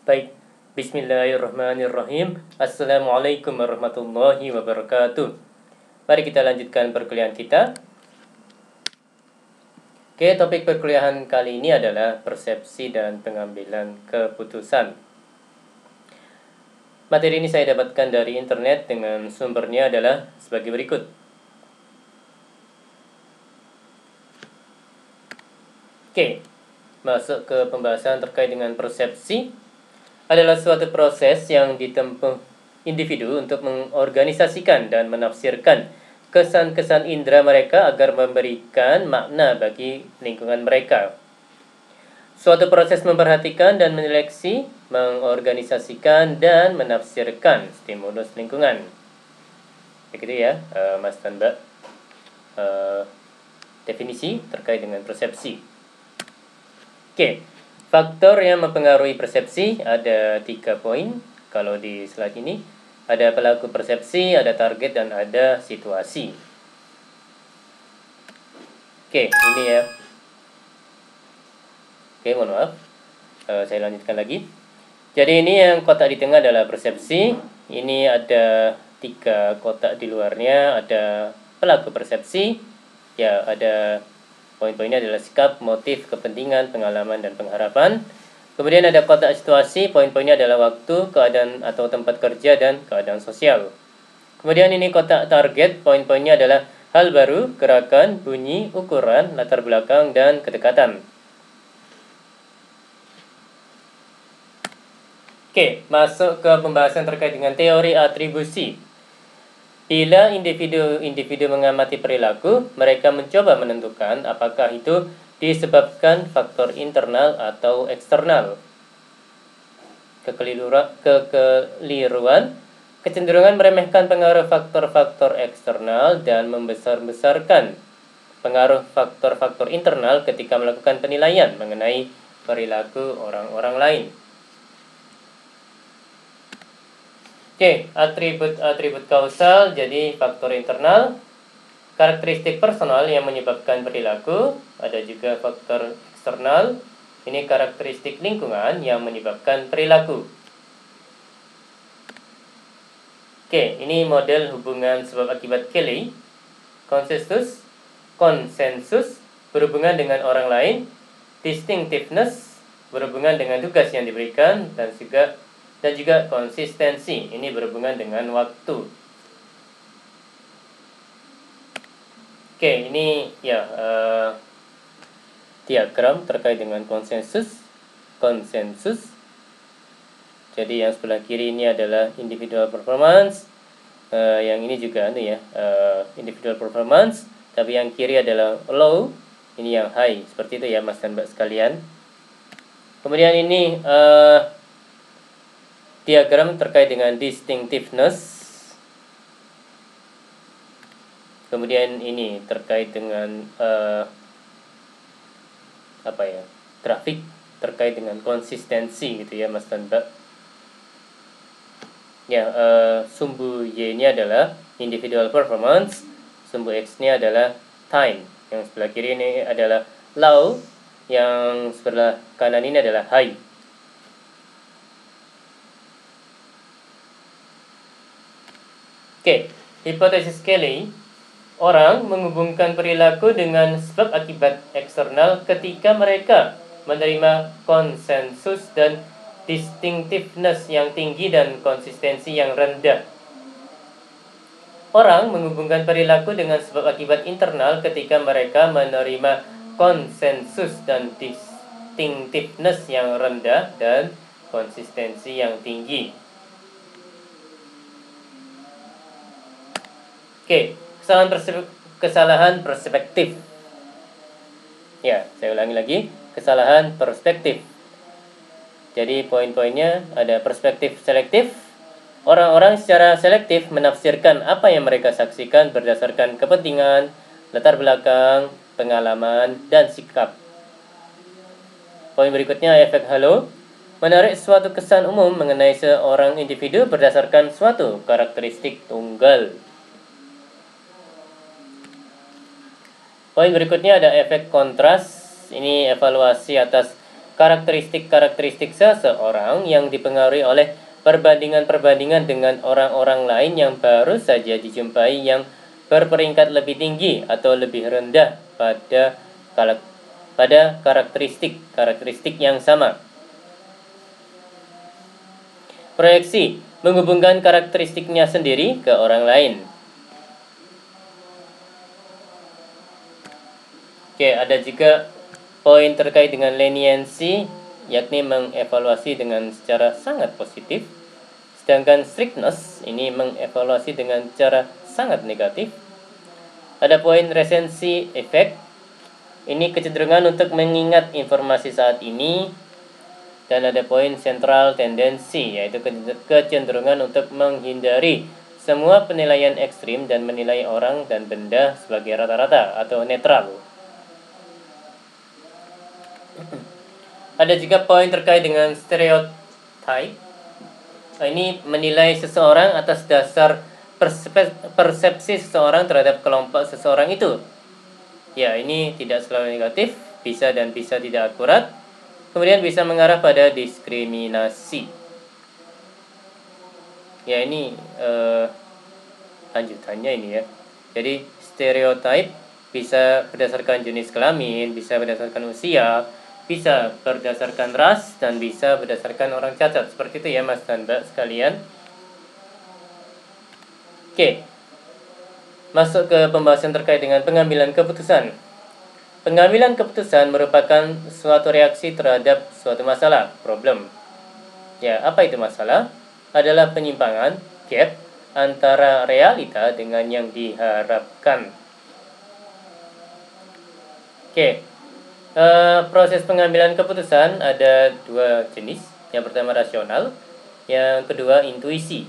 Baik, Bismillahirrahmanirrahim. Assalamualaikum warahmatullahi wabarakatuh. Mari kita lanjutkan perkuliahan kita. Oke, topik perkuliahan kali ini adalah persepsi dan pengambilan keputusan. Materi ini saya dapatkan dari internet dengan sumbernya adalah sebagai berikut. Oke, masuk ke pembahasan terkait dengan persepsi. Adalah suatu proses yang ditempuh individu untuk mengorganisasikan dan menafsirkan kesan-kesan indera mereka agar memberikan makna bagi lingkungan mereka. Suatu proses memperhatikan dan menyeleksi, mengorganisasikan dan menafsirkan stimulus lingkungan. Begitu ya, Mas dan Mbak. Definisi terkait dengan persepsi. Oke. Faktor yang mempengaruhi persepsi ada 3 poin. Kalau di slide ini ada pelaku persepsi, ada target, dan ada situasi. Oke, ini ya. Oke, mohon maaf. Saya lanjutkan lagi. Jadi ini yang kotak di tengah adalah persepsi. Ini ada 3 kotak di luarnya. Ada pelaku persepsi. Ya, ada poin-poinnya adalah sikap, motif, kepentingan, pengalaman, dan pengharapan. Kemudian ada kotak situasi, poin-poinnya adalah waktu, keadaan atau tempat kerja, dan keadaan sosial. Kemudian ini kotak target, poin-poinnya adalah hal baru, gerakan, bunyi, ukuran, latar belakang, dan kedekatan. Oke, masuk ke pembahasan terkait dengan teori atribusi. Bila individu mengamati perilaku, mereka mencoba menentukan apakah itu disebabkan faktor internal atau eksternal. Kekeliruan, kecenderungan meremehkan pengaruh faktor-faktor eksternal dan membesar-besarkan pengaruh faktor-faktor internal ketika melakukan penilaian mengenai perilaku orang-orang lain. Oke, atribut kausal, jadi faktor internal, karakteristik personal yang menyebabkan perilaku, ada juga faktor eksternal, ini karakteristik lingkungan yang menyebabkan perilaku. Oke, ini model hubungan sebab akibat Kelly. Konsensus berhubungan dengan orang lain, distinctiveness berhubungan dengan tugas yang diberikan, dan juga konsistensi, ini berhubungan dengan waktu. Oke, ini ya diagram terkait dengan konsensus. Jadi yang sebelah kiri ini adalah individual performance, yang ini juga individual performance, tapi yang kiri adalah low, ini yang high, seperti itu ya Mas dan Mbak sekalian. Kemudian ini diagram terkait dengan distinctiveness. Kemudian ini terkait dengan grafik terkait dengan konsistensi gitu ya Mas dan Mbak. Ya, sumbu Y-nya adalah individual performance, sumbu X-nya adalah time. Yang sebelah kiri ini adalah low, yang sebelah kanan ini adalah high. Oke, hipotesis Kelly, orang menghubungkan perilaku dengan sebab akibat eksternal ketika mereka menerima konsensus dan distinctiveness yang tinggi dan konsistensi yang rendah. Orang menghubungkan perilaku dengan sebab akibat internal ketika mereka menerima konsensus dan distinctiveness yang rendah dan konsistensi yang tinggi. Oke, kesalahan perspektif. Ya, saya ulangi lagi, kesalahan perspektif. Jadi poin-poinnya ada perspektif selektif. Orang-orang secara selektif menafsirkan apa yang mereka saksikan berdasarkan kepentingan, latar belakang, pengalaman, dan sikap. Poin berikutnya efek halo, menarik suatu kesan umum mengenai seorang individu berdasarkan suatu karakteristik tunggal. Poin berikutnya ada efek kontras. Ini evaluasi atas karakteristik-karakteristik seseorang yang dipengaruhi oleh perbandingan-perbandingan dengan orang-orang lain yang baru saja dijumpai yang berperingkat lebih tinggi atau lebih rendah pada karakteristik yang sama. Proyeksi menghubungkan karakteristiknya sendiri ke orang lain. Oke, ada juga poin terkait dengan leniency, yakni mengevaluasi dengan secara sangat positif. Sedangkan strictness ini mengevaluasi dengan cara sangat negatif. Ada poin recency effect, ini kecenderungan untuk mengingat informasi saat ini. Dan ada poin central tendency, yaitu kecenderungan untuk menghindari semua penilaian ekstrim dan menilai orang dan benda sebagai rata-rata atau netral. Ada juga poin terkait dengan stereotype. Ini menilai seseorang atas dasar persepsi seseorang terhadap kelompok seseorang itu. Ya, ini tidak selalu negatif, bisa dan bisa tidak akurat. Kemudian bisa mengarah pada diskriminasi. Ya, ini lanjutannya ini ya. Jadi stereotype bisa berdasarkan jenis kelamin, bisa berdasarkan usia, bisa berdasarkan ras, dan bisa berdasarkan orang cacat. Seperti itu ya Mas dan Mbak sekalian. Oke, masuk ke pembahasan terkait dengan pengambilan keputusan. Pengambilan keputusan merupakan suatu reaksi terhadap suatu masalah, problem. Ya, apa itu masalah? Adalah penyimpangan, gap, antara realita dengan yang diharapkan. Oke, proses pengambilan keputusan ada dua jenis. Yang pertama rasional, yang kedua intuisi.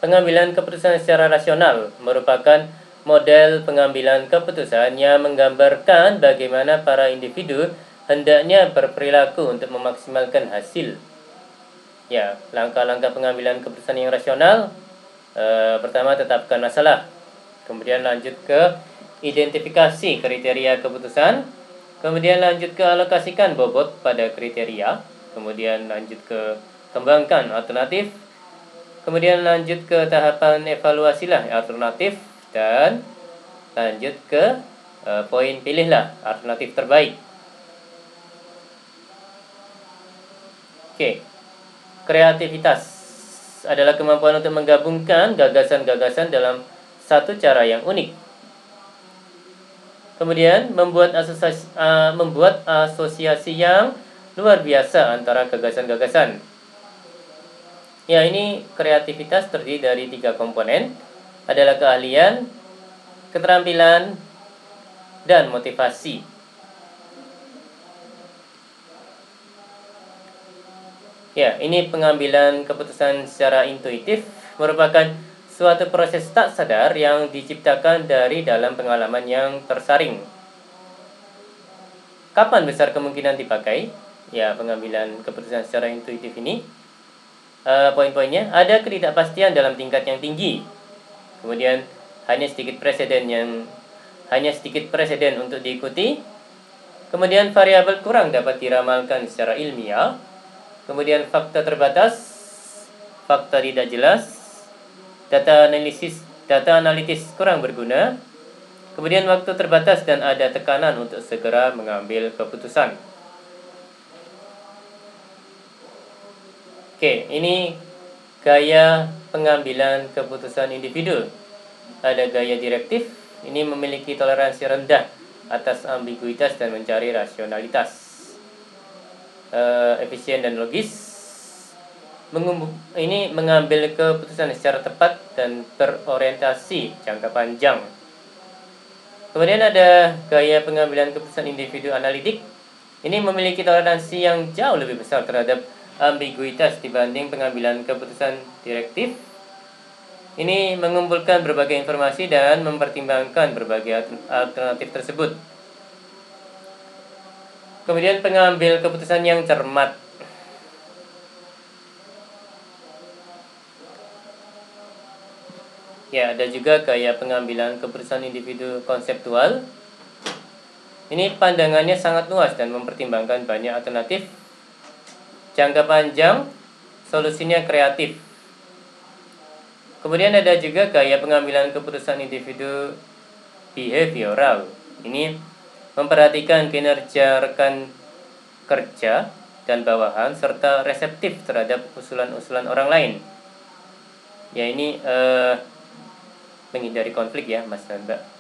Pengambilan keputusan secara rasional merupakan model pengambilan keputusan yang menggambarkan bagaimana para individu hendaknya berperilaku untuk memaksimalkan hasil. Ya, langkah-langkah pengambilan keputusan yang rasional. Pertama, tetapkan masalah. Kemudian lanjut ke identifikasi kriteria keputusan. Kemudian lanjut ke alokasikan bobot pada kriteria. Kemudian lanjut ke kembangkan alternatif. Kemudian lanjut ke tahapan evaluasilah alternatif. Dan lanjut ke poin pilihlah alternatif terbaik. Oke, kreativitas adalah kemampuan untuk menggabungkan gagasan-gagasan dalam satu cara yang unik. Kemudian membuat asosiasi yang luar biasa antara gagasan-gagasan. Ya, ini kreativitas terdiri dari 3 komponen. Adalah keahlian, keterampilan, dan motivasi. Ya, ini pengambilan keputusan secara intuitif merupakan suatu proses tak sadar yang diciptakan dari dalam pengalaman yang tersaring. Kapan besar kemungkinan dipakai? Ya, pengambilan keputusan secara intuitif ini. Poin-poinnya, ada ketidakpastian dalam tingkat yang tinggi. Kemudian hanya sedikit presiden untuk diikuti. Kemudian variabel kurang dapat diramalkan secara ilmiah. Kemudian fakta terbatas, fakta tidak jelas, data analitis kurang berguna. Kemudian waktu terbatas dan ada tekanan untuk segera mengambil keputusan. Oke, ini gaya pengambilan keputusan individu. Ada gaya direktif, ini memiliki toleransi rendah atas ambiguitas dan mencari rasionalitas. Efisien dan logis, ini mengambil keputusan secara tepat dan berorientasi jangka panjang. Kemudian ada gaya pengambilan keputusan individu analitik, ini memiliki toleransi yang jauh lebih besar terhadap ambiguitas dibanding pengambilan keputusan direktif. Ini mengumpulkan berbagai informasi dan mempertimbangkan berbagai alternatif tersebut. Kemudian pengambil keputusan yang cermat. Ya, ada juga gaya pengambilan keputusan individu konseptual. Ini pandangannya sangat luas dan mempertimbangkan banyak alternatif. Jangka panjang, solusinya kreatif. Kemudian ada juga gaya pengambilan keputusan individu behavioral. Ini memperhatikan kinerja rekan kerja dan bawahan serta reseptif terhadap usulan-usulan orang lain. Ya, ini menghindari konflik ya, Mas dan Mbak.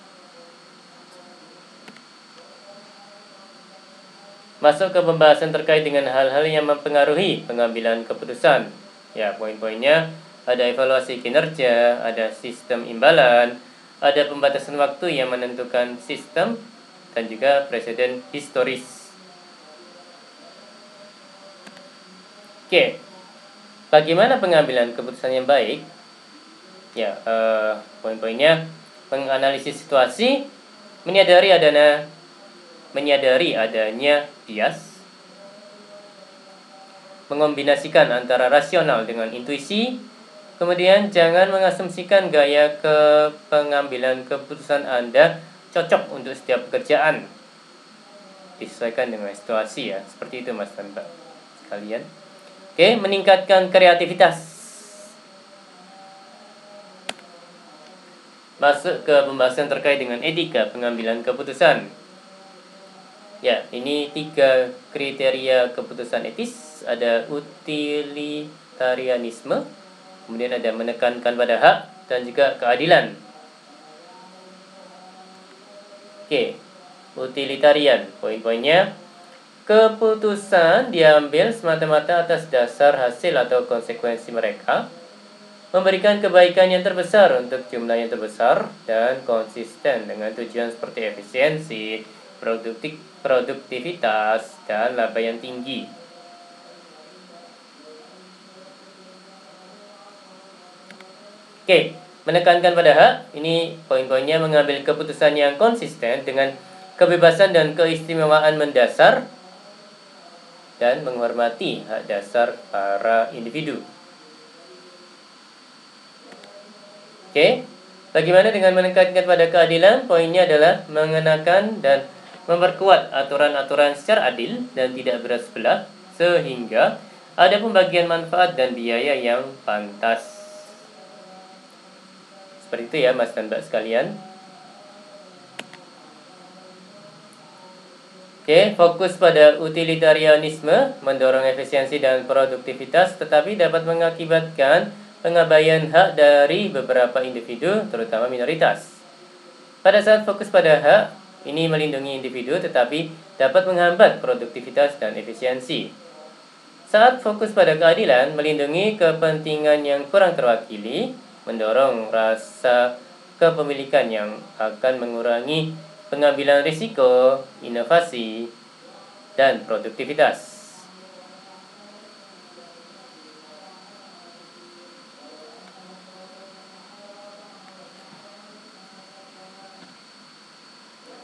Masuk ke pembahasan terkait dengan hal-hal yang mempengaruhi pengambilan keputusan. Ya, poin-poinnya ada evaluasi kinerja, ada sistem imbalan, ada pembatasan waktu yang menentukan sistem, dan juga presiden historis. Oke, bagaimana pengambilan keputusan yang baik? Ya, poin-poinnya menganalisis situasi, menyadari adanya bias, mengombinasikan antara rasional dengan intuisi, kemudian jangan mengasumsikan gaya pengambilan keputusan Anda cocok untuk setiap pekerjaan. Disesuaikan dengan situasi ya, seperti itu Mas dan Mbak sekalian. Oke, meningkatkan kreativitas. Masuk ke pembahasan terkait dengan etika pengambilan keputusan. Ya, ini 3 kriteria keputusan etis. Ada utilitarianisme, kemudian ada menekankan pada hak, dan juga keadilan. Oke, utilitarian. Poin-poinnya, keputusan diambil semata-mata atas dasar hasil atau konsekuensi mereka, memberikan kebaikan yang terbesar untuk jumlah yang terbesar, dan konsisten dengan tujuan seperti efisiensi, produktivitas, dan laba yang tinggi. Oke, menekankan pada hak, ini poin-poinnya mengambil keputusan yang konsisten dengan kebebasan dan keistimewaan mendasar dan menghormati hak dasar para individu. Oke, bagaimana dengan menekankan pada keadilan? Poinnya adalah mengenakan dan memperkuat aturan-aturan secara adil dan tidak berat sebelah, sehingga ada pembagian manfaat dan biaya yang pantas. Seperti itu ya Mas dan Mbak sekalian. Oke, fokus pada utilitarianisme, mendorong efisiensi dan produktivitas, tetapi dapat mengakibatkan pengabaian hak dari beberapa individu, terutama minoritas. Pada saat fokus pada hak, ini melindungi individu tetapi dapat menghambat produktivitas dan efisiensi. Saat fokus pada keadilan, melindungi kepentingan yang kurang terwakili, mendorong rasa kepemilikan yang akan mengurangi pengambilan risiko, inovasi, dan produktivitas.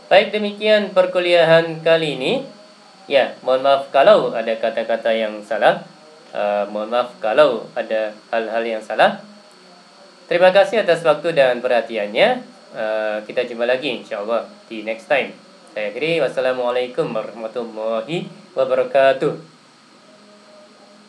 Baik, demikian perkuliahan kali ini. Ya, mohon maaf kalau ada kata-kata yang salah. Mohon maaf kalau ada hal-hal yang salah. Terima kasih atas waktu dan perhatiannya. Kita jumpa lagi insya Allah di next time. Saya akhiri. Wassalamualaikum warahmatullahi wabarakatuh.